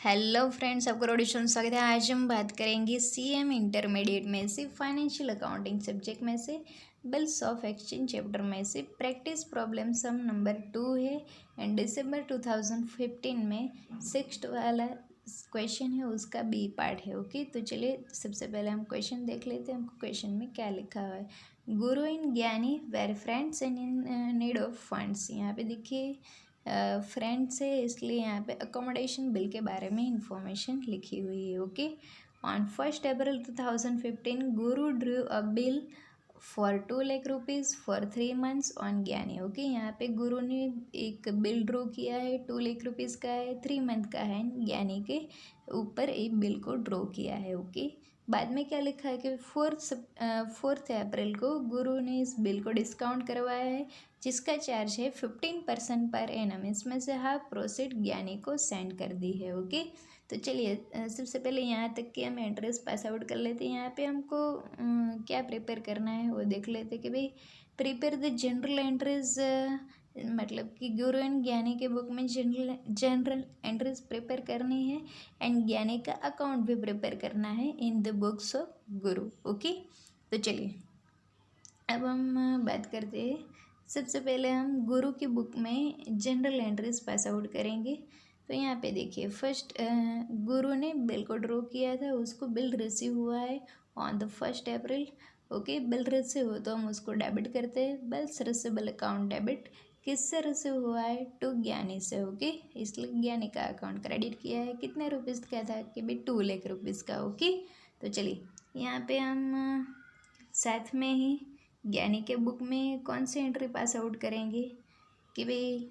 Hello friends, आपका audition स्वागत है। आज हम बात करेंगे सीएम इंटरमीडिएट में से फाइनेंशियल अकाउंटिंग सब्जेक्ट में से बिल्स ऑफ एक्सचेंज चैप्टर में से प्रैक्टिस प्रॉब्लम सम नंबर 2 है। एंड दिसंबर 2015 में 6th वाला क्वेश्चन है, उसका बी पार्ट है। ओके, तो चलिए सबसे पहले हम क्वेश्चन देख लेते हैं। हमको क्वेश्चन में क्या लिखा हुआ है। Guru in Gyani were friends and in need of funds. यहाँ पे देखिए फ्रेंड्स है, इसलिए यहाँ पे अकोमोडेशन बिल के बारे में इंफॉर्मेशन लिखी हुई है। Okay, on 1st April 2015 Guru drew a bill for 2 lakh rupees for 3 months on ज्ञानी। ओके, यहाँ पे गुरु ने एक बिल ड्रॉ किया है, 2 लाख रुपीज़ का है, 3 month का है। ज्ञानी के ऊपर एक बिल को ड्रॉ किया है। ओके, बाद में क्या लिखा है कि 4th अप्रैल को गुरु ने इस बिल को डिस्काउंट करवाया है, जिसका चार्ज है 15% पर एनम। इसमें से हाफ प्रोसीड ज्ञानी को सेंड कर दी है। ओके, तो चलिए सबसे पहले यहाँ तक कि हम एंट्रेंस पास आउट कर लेते हैं। यहाँ पे हमको क्या प्रिपेयर करना है वो देख लेते कि भाई प्रिपेयर द जनरल एंट्रीज, मतलब कि गुरु एंड ज्ञानी के बुक में जनरल एंट्रीज प्रिपेयर करनी है एंड ज्ञानी का अकाउंट भी प्रिपेयर करना है in the books of Guru. Okay, तो चलिए अब हम बात करते हैं। सबसे पहले हम गुरु की बुक में जनरल एंट्रीज पास आउट करेंगे। तो यहाँ पे देखिए फर्स्ट गुरु ने बिल को ड्रॉ किया था, उसको बिल रिसीव हुआ है on the 1st April। Okay, bill receive हो तो हम उसको डेबिट करते हैं। बिल्स रिसीवेबल अकाउंट डेबिट किससे रिसीव हुआ है? टू ज्ञानी से। ओके, इसलिए ज्ञानी का अकाउंट क्रेडिट किया है। कितने रुपीज़ का था कि भाई 2 लाख रुपीज़ का। ओके, तो चलिए यहाँ पे हम साथ में ही ज्ञानी के बुक में कौन सी एंट्री पास आउट करेंगे कि भाई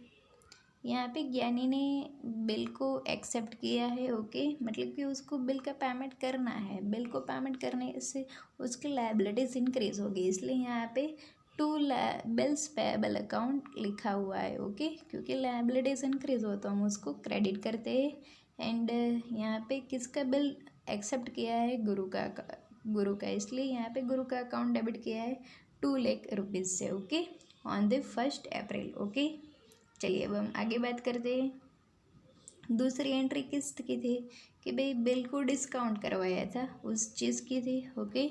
यहाँ पे ज्ञानी ने बिल को एक्सेप्ट किया है। ओके, मतलब कि उसको बिल का पेमेंट करना है। बिल को पेमेंट करने से उसकी लायबिलिटीज़ इंक्रीज होगी, इसलिए यहाँ पे टू बिल्स पेएबल अकाउंट लिखा हुआ है। ओके, क्योंकि लायबिलिटीज़ इंक्रीज हो तो हम उसको क्रेडिट करते हैं। एंड यहाँ पे किसका बिल एक्सेप्ट किया है? गुरु का, इसलिए यहाँ पे गुरु का अकाउंट डेबिट किया है 2 लाख रुपीज़ से। Okay, on the 1st April। Okay, चलिए अब हम आगे बात करते हैं। दूसरी एंट्री किस की थी कि भाई बिल को डिस्काउंट करवाया था, उस चीज़ की थी। ओके,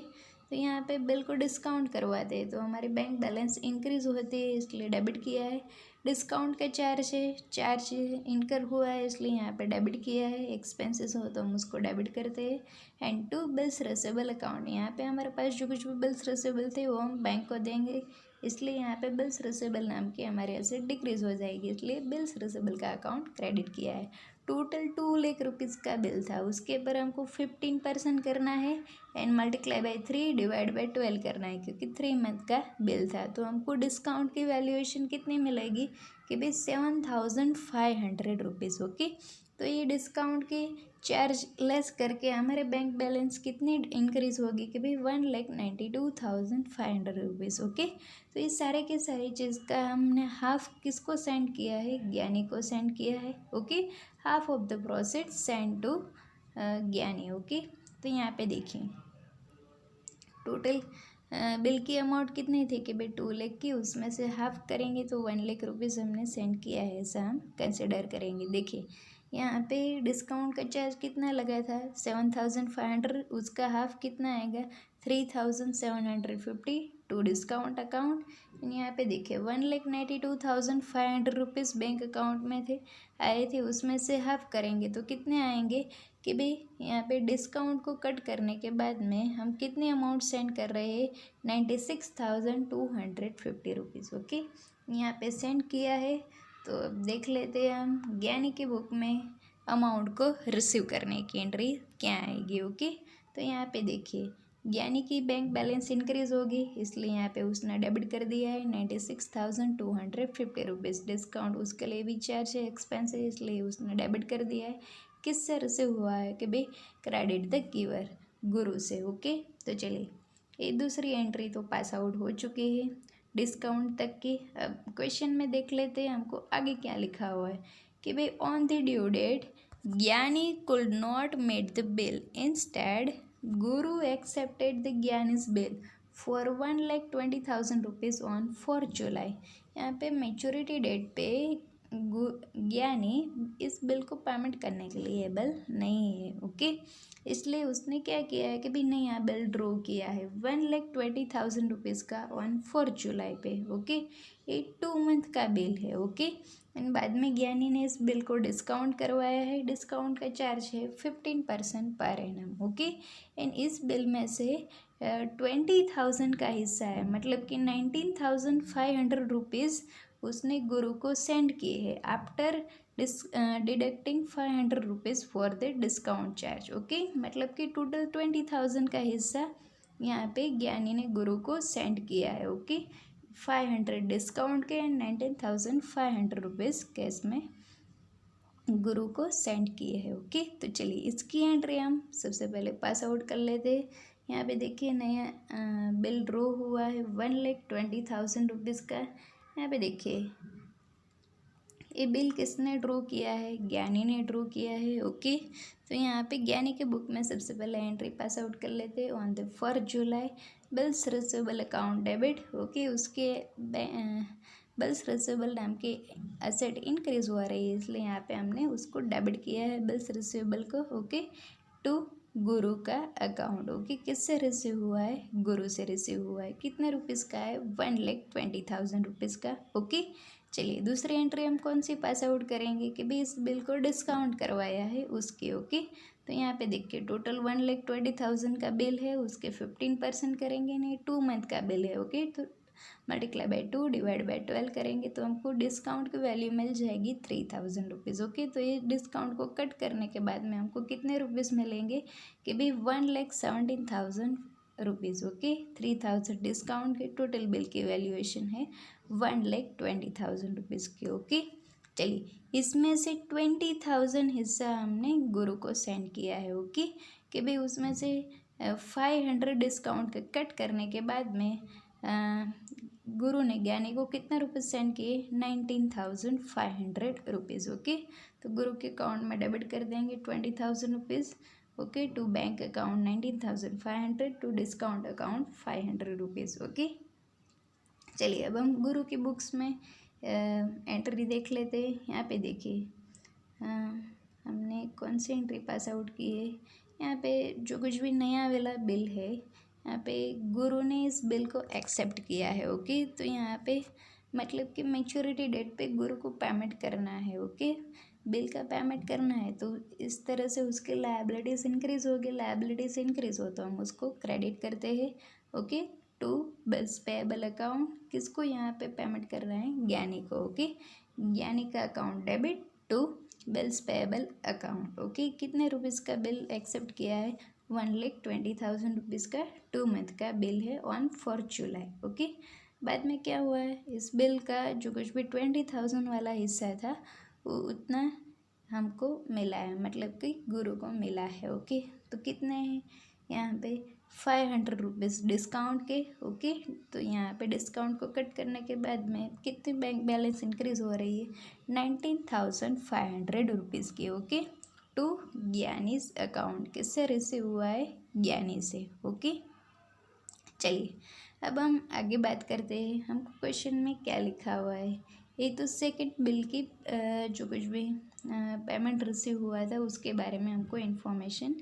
तो यहाँ पे बिल को डिस्काउंट करवाते हैं तो हमारे बैंक बैलेंस इंक्रीज होती है, इसलिए डेबिट किया है। डिस्काउंट का चार्ज इनकर हुआ है, इसलिए यहाँ पे डेबिट किया है। एक्सपेंसेस हो तो हम उसको डेबिट करते हैं। And to bills receivable account, यहाँ पे हमारे पास जो कुछ भी बिल्स रिसीवेबल थे वो हम बैंक को देंगे, इसलिए यहाँ पे बिल्स रिसीवेबल नाम की हमारे एसेट डिक्रीज हो जाएगी, इसलिए बिल्स रिसीवेबल का अकाउंट क्रेडिट किया है। टोटल 2 लाख रुपीज़ का बिल था, उसके ऊपर हमको 15% करना है and multiply by 3 divide by 12 करना है, क्योंकि 3 मंथ का बिल था। तो हमको डिस्काउंट की वैल्यूएशन कितनी मिलेगी कि भाई 7500 रुपीज़। ओके, तो ये डिस्काउंट के चार्ज लेस करके हमारे बैंक बैलेंस कितनी इंक्रीज होगी कि भाई 1,92,500 रुपीज़। ओके, तो ये सारे के सारी चीज़ का हमने हाफ किसको सेंड किया है? ज्ञानी को सेंड किया है। Okay, half of the proceed send to Gyani. Okay, तो यहाँ पे देखिए टोटल बिल की अमाउंट कितनी थी कि भाई 2 लाख की, उसमें से हाफ करेंगे तो 1 लाख रुपीज़ हमने सेंड किया है, ऐसा हम कंसिडर करेंगे। देखिए यहाँ पे डिस्काउंट का चार्ज कितना लगा था? 7,500, उसका हाफ कितना आएगा? 3,750 टू डिस्काउंट अकाउंट। यहाँ पे देखिए 1,92,500 रुपीज़ बैंक अकाउंट में आए थे, उसमें से हाफ करेंगे तो कितने आएंगे कि भाई यहाँ पे डिस्काउंट को कट करने के बाद में हम कितनी अमाउंट सेंड कर रहे हैं? 96,250 रुपीज़। ओके, यहाँ पे सेंड किया है। तो अब देख लेते हैं हम ज्ञानी की बुक में अमाउंट को रिसीव करने की एंट्री क्या आएगी। ओके, तो यहाँ पे देखिए ज्ञानी की बैंक बैलेंस इंक्रीज होगी, इसलिए यहाँ पे उसने डेबिट कर दिया है 96,250 रुपीज़। डिस्काउंट उसके लिए भी चार्ज है, एक्सपेंस है, इसलिए उसने डेबिट कर दिया है। किससे रिसीव हुआ है कि भाई क्रेडिट द गिवर, गुरु से। ओके, तो चलिए ये दूसरी एंट्री तो पास आउट हो चुकी है डिस्काउंट तक की। अब क्वेश्चन में देख लेते हैं हमको आगे क्या लिखा हुआ है कि भाई on the due date Gyani could not made the bill, instead Guru accepted the Gyani's bill for 1,20,000 rupees on 4 July. यहाँ पे मेच्योरिटी डेट पे ज्ञानी इस बिल को पेमेंट करने के लिए एबल नहीं है। ओके, इसलिए उसने क्या किया है कि भी नहीं, यहाँ बिल ड्रॉ किया है 1,20,000 रुपीज़ का ऑन 4 जुलाई पे। ओके, ये 2 मंथ का बिल है। ओके, एंड बाद में ज्ञानी ने इस बिल को डिस्काउंट करवाया है। डिस्काउंट का चार्ज है 15% पर एनम। ओके, एंड इस बिल में से 20,000 का हिस्सा है, मतलब कि 19,500 रुपीज़ उसने गुरु को सेंड किए हैं after deducting 500 rupees for the discount charge. Okay, मतलब कि टोटल 20,000 का हिस्सा यहाँ पे ज्ञानी ने गुरु को सेंड किया है। ओके, 500 डिस्काउंट के एंड 19,500 रुपीज़ कैश में गुरु को सेंड किए हैं। ओके, तो चलिए इसकी एंट्री हम सबसे पहले पास आउट कर लेते हैं। यहाँ पे देखिए नया बिल ड्रॉ हुआ है 1,20,000 रुपीज़ का। यहाँ पे देखिए ये बिल किसने ड्रॉ किया है, ज्ञानी ने ड्रॉ किया है। ओके, तो यहाँ पे ज्ञानी के बुक में सबसे पहले एंट्री पास आउट कर लेते हैं on the 4 July bills receivable account debit. Okay, उसके बिल्स रिसीवेबल नाम के एसेट इंक्रीज हो रही है, इसलिए यहाँ पे हमने उसको डेबिट किया है बिल्स रिसीवेबल को। ओके, टू गुरु का अकाउंट। ओके, किससे रिसीव हुआ है, गुरु से रिसीव हुआ है। कितने रुपीज़ का है, 1,20,000 रुपीज़ का। ओके, चलिए दूसरी एंट्री हम कौन सी पास आउट करेंगे कि भाई इस बिल को डिस्काउंट करवाया है उसकी। ओके, तो यहाँ पे देखिए टोटल 1,20,000 का बिल है, उसके 15% करेंगे, नहीं 2 मंथ का बिल है। ओके, तो मल्टीप्लाई बाई 2 डिवाइड बाई 12 करेंगे तो हमको डिस्काउंट की वैल्यू मिल जाएगी 3,000 रुपीज़। ओके, तो ये डिस्काउंट को कट करने के बाद में हमको कितने रुपीज़ मिलेंगे कि भाई 1,17,000 रुपीज़। ओके, 3,000 डिस्काउंट के टोटल बिल की वैल्यूएशन है 1,20,000 रुपीज़ की। ओके, चलिए इसमें से 20,000 हिस्सा हमने गुरु को सेंड किया है। ओके, कि भाई उसमें से 500 डिस्काउंट का कट करने के बाद में गुरु ने ज्ञानी को कितना रुपये सेंड किए, 19,500 रुपीज़। ओके, तो गुरु के अकाउंट में डेबिट कर देंगे 20,000 rupees. Okay, to bank account 19,500, to discount account 500 rupees. Okay, चलिए अब हम गुरु की बुक्स में एंट्री देख लेते हैं। यहाँ पे देखिए हमने कौन सी एंट्री पास आउट की है। यहाँ पे जो कुछ भी नया वाला बिल है, यहाँ पे गुरु ने इस बिल को एक्सेप्ट किया है। ओके, तो यहाँ पे मतलब कि मैच्योरिटी डेट पे गुरु को पेमेंट करना है। ओके, बिल का पेमेंट करना है, तो इस तरह से उसके लायबिलिटीज़ इंक्रीज़ हो गई। लायबिलिटीज़ इंक्रीज़ हो तो हम उसको क्रेडिट करते हैं। Okay, to bills payable account, किसको यहाँ पे पेमेंट कर रहे हैं, ज्ञानी को। ओके, ज्ञानी का account debit to bills payable account. Okay, कितने रुपीज़ का बिल एक्सेप्ट किया है, 1,20,000 रुपीज़ का 2 मंथ का बिल है ऑन 4 जुलाई। ओके, बाद में क्या हुआ है, इस बिल का जो कुछ भी 20,000 वाला हिस्सा था वो उतना हमको मिला है, मतलब कि गुरु को मिला है। ओके, तो कितने हैं यहाँ पे 500 रुपीज़ डिस्काउंट के। ओके, तो यहाँ पे डिस्काउंट को कट करने के बाद में कितनी बैंक बैलेंस इंक्रीज़ हो रही है, 19,500 रुपीज़ की। ओके, टू ज्ञानीज अकाउंट, किससे रिसीव हुआ है, ज्ञानी से। ओके, चलिए अब हम आगे बात करते हैं हमको क्वेश्चन में क्या लिखा हुआ है। ये तो सेकंड बिल की जो कुछ भी पेमेंट रिसीव हुआ था उसके बारे में हमको इन्फॉर्मेशन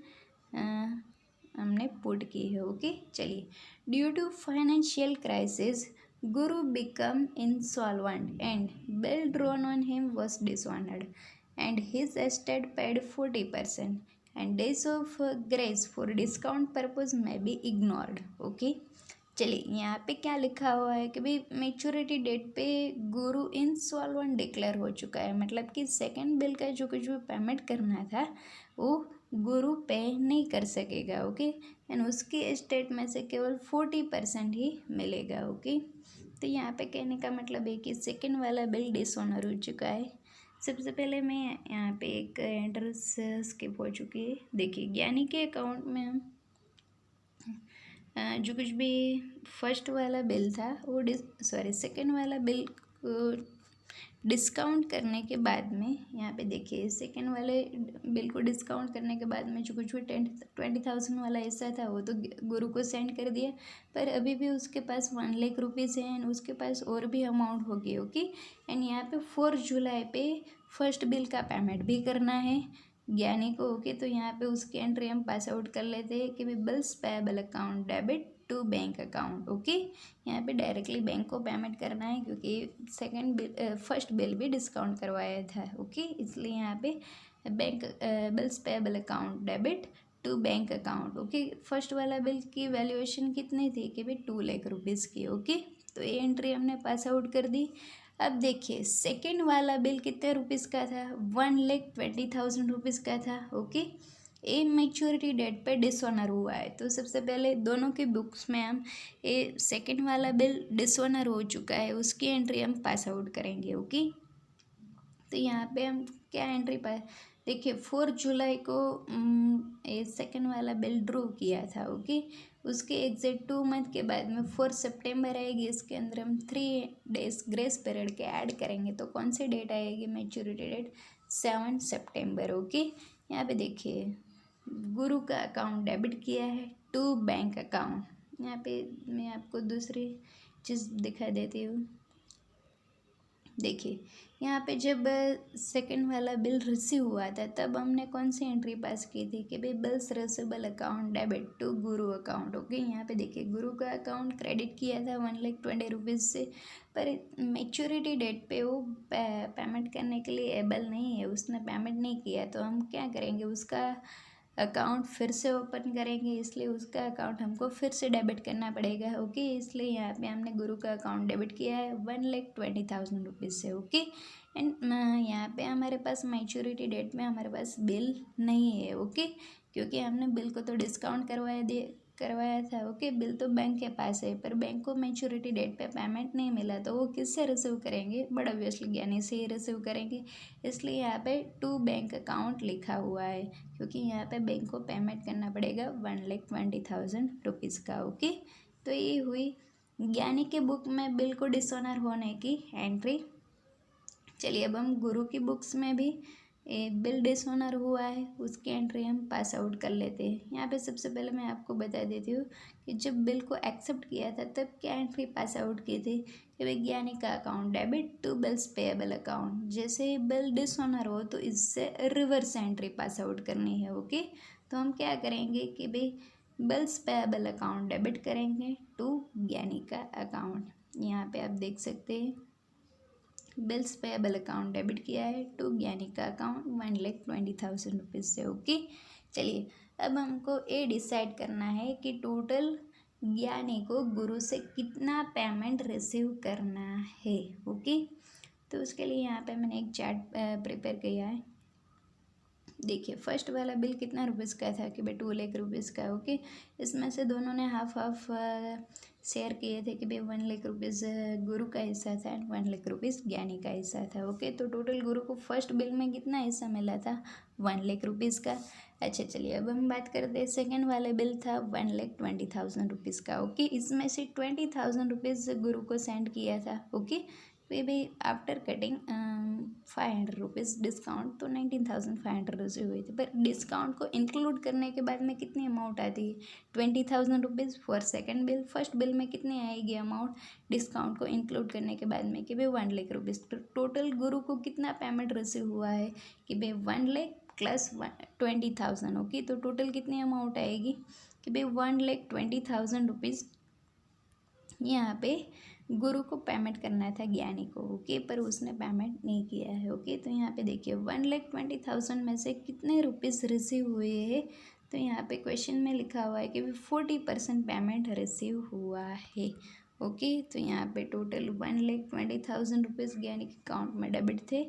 हमने पुट की है। ओके, चलिए due to financial crisis Guru become insolvent and bill drawn on him was dishonoured and his estate paid 40% and days of grace for discount purpose में बी इग्नोर्ड। ओके, चलिए यहाँ पे क्या लिखा हुआ है कि भाई मेच्योरिटी डेट पे गुरु इंसॉल्वेंट डिक्लेयर हो चुका है, मतलब कि सेकंड बिल का जो कुछ भी पेमेंट करना था वो गुरु पे नहीं कर सकेगा। ओके, एंड उसकी एस्टेट में से केवल 40% ही मिलेगा। ओके, तो यहाँ पे कहने का मतलब है कि सेकंड वाला बिल डिसऑनर हो चुका है। सबसे पहले मैं यहाँ पे एक एंट्रेंस स्किप हो चुकी है। देखिए ज्ञानी के अकाउंट में हम जो कुछ भी फर्स्ट वाला बिल था वो सेकंड वाला बिल को डिस्काउंट करने के बाद में यहाँ पे देखिए सेकेंड वाले बिल को डिस्काउंट करने के बाद में जो कुछ भी 20,000 वाला हिस्सा था वो तो गुरु को सेंड कर दिया, पर अभी भी उसके पास 1,00,000 है एंड उसके पास और भी अमाउंट होगी। ओके, एंड यहाँ पे 4 जुलाई पे फर्स्ट बिल का पेमेंट भी करना है ज्ञानी को। ओके, तो यहाँ पे उसकी एंट्री हम पास आउट कर लेते हैं कि bills payable account debit to bank account. Okay, यहाँ पे डायरेक्टली बैंक को पेमेंट करना है क्योंकि फर्स्ट बिल भी डिस्काउंट करवाया था। ओके, इसलिए यहाँ पे bank bills payable account debit to bank account. Okay, first वाला बिल की वैल्यूएशन कितनी थी कि भाई 2,00,000 की। ओके, तो ये एंट्री हमने पास आउट कर दी। अब देखिए सेकेंड वाला बिल कितने रुपीज़ का था, 1,20,000 रुपीज़ का था। ओके, ए मैच्योरिटी डेट पे डिसऑनर हुआ है, तो सबसे पहले दोनों की बुक्स में हम ये सेकेंड वाला बिल डिसऑनर हो चुका है उसकी एंट्री हम पास आउट करेंगे। ओके, तो यहाँ पे हम क्या एंट्री पास, देखिए 4 जुलाई को ये सेकेंड वाला बिल ड्रू किया था। ओके, उसके एग्जैक्ट 2 मंथ के बाद में 4 सितंबर आएगी, इसके अंदर हम 3 डेज ग्रेस पीरियड के ऐड करेंगे, तो कौन सी डेट आएगी मैच्योरिटी डेट, 7 सितंबर। ओके, यहाँ पे देखिए गुरु का अकाउंट डेबिट किया है टू बैंक अकाउंट। यहाँ पे मैं आपको दूसरी चीज़ दिखा देती हूँ। देखिए यहाँ पे जब सेकंड वाला बिल रिसीव हुआ था तब हमने कौन सी एंट्री पास की थी कि भाई bills receivable account debit to Guru account. Okay, यहाँ पे देखिए गुरु का अकाउंट क्रेडिट किया था 1,20,000 से, पर मैच्योरिटी डेट पे वो पेमेंट करने के लिए एबल नहीं है, उसने पेमेंट नहीं किया, तो हम क्या करेंगे उसका अकाउंट फिर से ओपन करेंगे, इसलिए उसका अकाउंट हमको फिर से डेबिट करना पड़ेगा। ओके, इसलिए यहाँ पे हमने गुरु का अकाउंट डेबिट किया है 1,20,000 रुपीज़ से। ओके, एंड यहाँ पे हमारे पास मैच्योरिटी डेट में हमारे पास बिल नहीं है। ओके, क्योंकि हमने बिल को तो डिस्काउंट करवाया था। ओके, बिल तो बैंक के पास है, पर बैंक को मैच्योरिटी डेट पे पेमेंट नहीं मिला, तो वो किससे रिसीव करेंगे, बड़ा ऑब्वियसली ज्ञानी से ही रिसीव करेंगे। इसलिए यहाँ पे टू बैंक अकाउंट लिखा हुआ है, क्योंकि यहाँ पे बैंक को पेमेंट करना पड़ेगा 1,20,000 रुपीज़ का। ओके, तो ये हुई ज्ञानी के बुक में बिल को डिसऑनर होने की एंट्री। चलिए अब हम गुरु की बुक्स में भी बिल डिसऑनर हुआ है उसकी एंट्री हम पास आउट कर लेते हैं। यहाँ पे सबसे पहले मैं आपको बता देती हूँ कि जब बिल को एक्सेप्ट किया था तब क्या एंट्री पास आउट की थी कि वैज्ञानिक का account debit to bills payable account. जैसे ही बिल डिसऑनर हो तो इससे रिवर्स एंट्री पास आउट करनी है। ओके, तो हम क्या करेंगे कि भाई बिल्स पेएबल अकाउंट डेबिट करेंगे टू ज्ञानी का अकाउंट। यहाँ पे आप देख सकते हैं बिल्स पेएबल अकाउंट डेबिट किया है टू ज्ञानी का अकाउंट 1,20,000 रुपीज़ से। ओके, चलिए अब हमको ये डिसाइड करना है कि टोटल ज्ञानी को गुरु से कितना पेमेंट रिसीव करना है। ओके, तो उसके लिए यहाँ पे मैंने एक चार्ट प्रिपेयर किया है। देखिए फर्स्ट वाला बिल कितना रुपीज़ का था कि भाई 2,00,000 का। ओके, इसमें से दोनों ने हाफ हाफ शेयर किए थे कि भाई 1,00,000 गुरु का हिस्सा था एंड 1,00,000 ज्ञानी का हिस्सा था। ओके, तो टोटल गुरु को फर्स्ट बिल में कितना हिस्सा मिला था, 1,00,000 का। अच्छा चलिए अब हम बात करते हैं सेकेंड वाला बिल था 1,20,000 रुपीज़ का। ओके, इसमें से 20,000 रुपीज़ गुरु को सेंड किया था। ओके, वे भी आफ्टर कटिंग 500 रुपीज़ डिस्काउंट, तो 19,500 रिसीव हुई थी, पर डिस्काउंट को इंक्लूड करने के बाद में कितनी अमाउंट आती है, 20,000 rupees for second bill. First bill में कितनी आएगी अमाउंट डिस्काउंट को इंक्लूड करने के बाद में कि भाई 1,00,000 रुपीज़। टोटल गुरु को कितना पेमेंट रिसीव हुआ है कि भाई 1,00,000 प्लस 20,000। ओके, तो टोटल कितनी अमाउंट आएगी कि भाई 1,20,000 रुपीज़ यहाँ पे गुरु को पेमेंट करना था ज्ञानी को। ओके, पर उसने पेमेंट नहीं किया है। ओके, तो यहाँ पे देखिए 1,20,000 में से कितने रुपीज़ रिसीव हुए हैं, तो यहाँ पे क्वेश्चन में लिखा हुआ है कि 40% पेमेंट रिसीव हुआ है। ओके, तो यहाँ पे टोटल 1,20,000 रुपीज़ ज्ञानी के अकाउंट में डेबिट थे।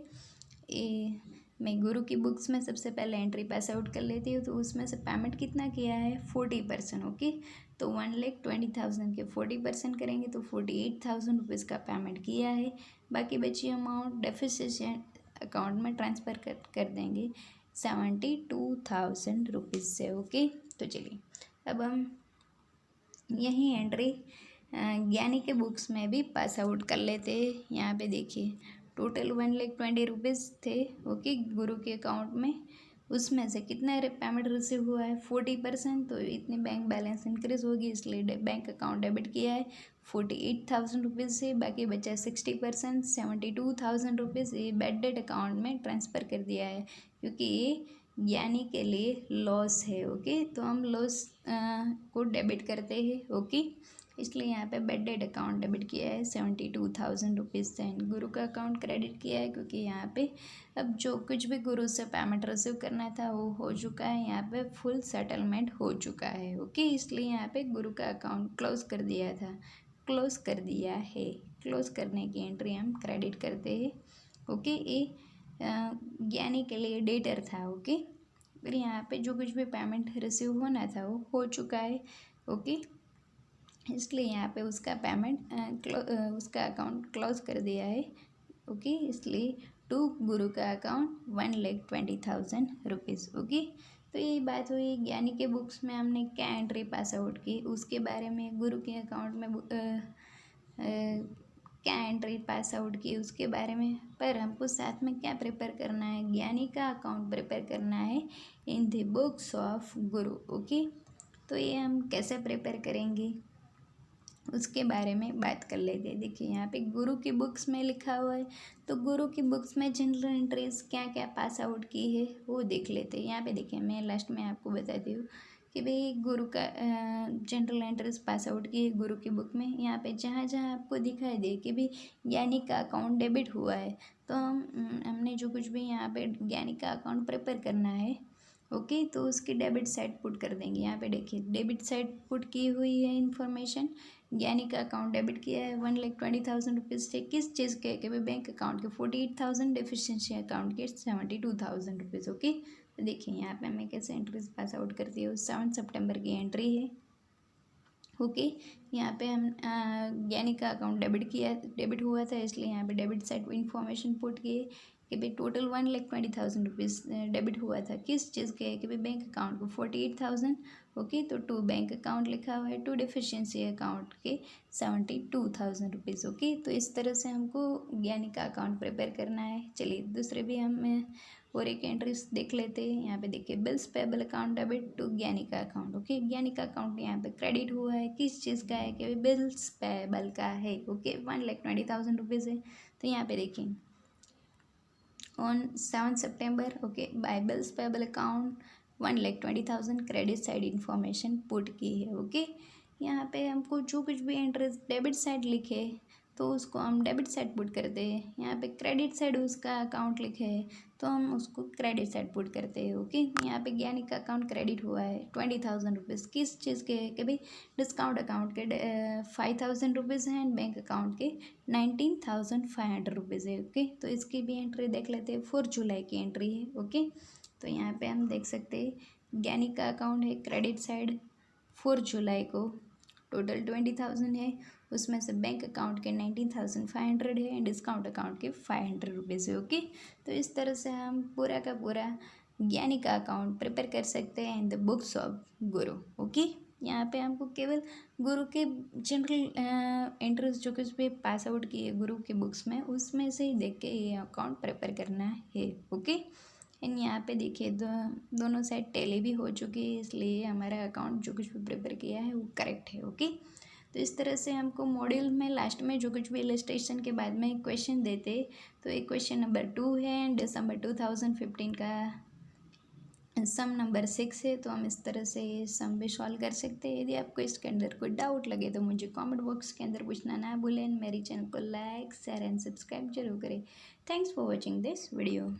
मैं गुरु की बुक्स में सबसे पहले एंट्री पास आउट कर लेती हूँ, तो उसमें से पेमेंट कितना किया है, 40%। ओके, तो 1,20,000 के 40% करेंगे तो 48,000 रुपीज़ का पेमेंट किया है। बाकी बची अमाउंट डेफिसिएंट अकाउंट में ट्रांसफ़र कर देंगे 72,000 रुपीज़ से। ओके, तो चलिए अब हम यही एंट्री ज्ञानी के बुक्स में भी पास आउट कर लेते हैं। यहाँ पे देखिए टोटल 1,20,000 थे, ओके, गुरु के अकाउंट में। उसमें से कितना पेमेंट रिसीव हुआ है 40%, तो इतनी बैंक बैलेंस इंक्रीज होगी, इसलिए बैंक अकाउंट डेबिट किया है 48,000 से। बाकी बचा 60% 72,000 ये बैड डेट अकाउंट में ट्रांसफ़र कर दिया है, क्योंकि ये ज्ञानी के लिए लॉस है, ओके। तो हम लॉस को डेबिट करते हैं, ओके, इसलिए यहाँ पे बैड डेट अकाउंट डेबिट किया है 72,000 से। गुरु का अकाउंट क्रेडिट किया है, क्योंकि यहाँ पे अब जो कुछ भी गुरु से पेमेंट रिसीव करना था वो हो चुका है, यहाँ पे फुल सेटलमेंट हो चुका है, ओके। इसलिए यहाँ पे गुरु का अकाउंट क्लोज कर दिया था, क्लोज कर दिया है। क्लोज करने की एंट्री हम क्रेडिट करते हैं, ओके। ये ज्ञानी के लिए डेटर था, ओके। फिर यहाँ पे जो कुछ भी पेमेंट रिसीव होना था वो हो चुका है, ओके। इसलिए यहाँ पे उसका पेमेंट उसका अकाउंट क्लोज कर दिया है, ओके। इसलिए टू गुरु का अकाउंट 1,20,000 ओके। तो यही बात हुई ज्ञानी के बुक्स में हमने क्या एंट्री पास आउट की उसके बारे में, गुरु के अकाउंट में क्या एंट्री पास आउट की उसके बारे में। पर हमको साथ में क्या प्रिपेयर करना है, ज्ञानी का अकाउंट प्रिपेयर करना है in the books of Guru, okay. तो ये हम कैसे प्रिपेयर करेंगे उसके बारे में बात कर लेते हैं। देखिए यहाँ पे गुरु की बुक्स में लिखा हुआ है, तो गुरु की बुक्स में जनरल एंट्रीज क्या क्या पास आउट की है वो देख लेते हैं। यहाँ पे देखिए मैं लास्ट में आपको बताती हूँ कि भाई गुरु का जनरल एंट्रीज पास आउट की है गुरु की बुक में। यहाँ पे जहाँ जहाँ आपको दिखाई दे कि भाई ज्ञानी का अकाउंट डेबिट हुआ है, तो हमने जो कुछ भी यहाँ पे ज्ञानी का अकाउंट प्रिपेयर करना है, ओके, तो उसकी डेबिट साइड पुट कर देंगे। यहाँ पे देखिए डेबिट साइड पुट की हुई है इन्फॉर्मेशन। ज्ञानी का अकाउंट डेबिट किया है 1,20,000 से। किस चीज़ के कि भाई बैंक अकाउंट के 48,000, डेफिशिएंसी अकाउंट के 72,000 ओके। तो देखिए यहाँ पे मैं कैसे एंट्रीज पास आउट करती हूँ। 7 सितंबर की एंट्री है, ओके। यहाँ पे हम ज्ञानी का अकाउंट डेबिट हुआ था, इसलिए यहाँ पे डेबिट साइड इन्फॉर्मेशन पुट किए कि भाई टोटल 1,20,000 डेबिट हुआ था। किस चीज़ के कि भाई बैंक अकाउंट को 48,000, ओके। तो टू बैंक अकाउंट लिखा हुआ है, टू डेफिशिएंसी अकाउंट के 72,000 ओके। तो इस तरह से हमको ज्ञानी का अकाउंट प्रिपेयर करना है। चलिए दूसरे भी हम और एक एंट्रीज देख लेते हैं। यहाँ पे देखिए bills payable account debit to Gyani का अकाउंट, ओके। ज्ञानी का अकाउंट यहाँ पे क्रेडिट हुआ है, किस चीज़ का है कि बिल्स पेबल का है, ओके। 1,20,000 है। तो यहाँ पे देखिए ऑन 7 सितंबर, okay, by bills payable account 1,20,000 credit side information put की है, ओके। यहाँ पे हमको जो कुछ भी एंट्रीज डेबिट साइड लिखे तो उसको हम डेबिट साइड पुट करते हैं। यहाँ पे क्रेडिट साइड उसका अकाउंट लिखे है तो हम उसको क्रेडिट साइड पुट करते हैं, ओके। यहाँ पे ज्ञानी का अकाउंट क्रेडिट हुआ है 20,000 किस चीज़ के है कि भाई डिस्काउंट अकाउंट के 5,000 हैं एंड बैंक अकाउंट के 19,500 है, ओके। तो इसकी भी एंट्री देख लेते हैं। 4 जुलाई की एंट्री है, ओके। तो यहाँ पे हम देख सकते हैं ज्ञानी का अकाउंट है क्रेडिट साइड 4 जुलाई को टोटल 20,000 है, उसमें से बैंक अकाउंट के 19,500 है, डिस्काउंट अकाउंट के 500 है, ओके। तो इस तरह से हम पूरा का पूरा ज्ञानी का अकाउंट प्रिपेयर कर सकते हैं in the books of Guru, okay. यहाँ पे हमको केवल गुरु के जनरल एंट्रीज जो कुछ भी पास आउट किए गुरु के बुक्स में उसमें से ही देख के ये अकाउंट प्रिपेयर करना है, ओके। एंड यहाँ पे देखिए दोनों साइड टैली भी हो चुकी है, इसलिए हमारा अकाउंट जो कुछ भी प्रिपेयर किया है वो करेक्ट है, ओके। तो इस तरह से हमको मॉड्यूल में लास्ट में जो कुछ भी इलस्ट्रेशन के बाद में एक क्वेश्चन देते, तो एक क्वेश्चन नंबर 2 है एंड दिसंबर 2015 का सम नंबर 6 है। तो हम इस तरह से ये सम भी सॉल्व कर सकते हैं। यदि आपको इसके अंदर कोई डाउट लगे तो मुझे कमेंट बॉक्स के अंदर पूछना ना भूलें। मेरी चैनल को लाइक शेयर एंड सब्सक्राइब जरूर करें। Thanks for watching this video.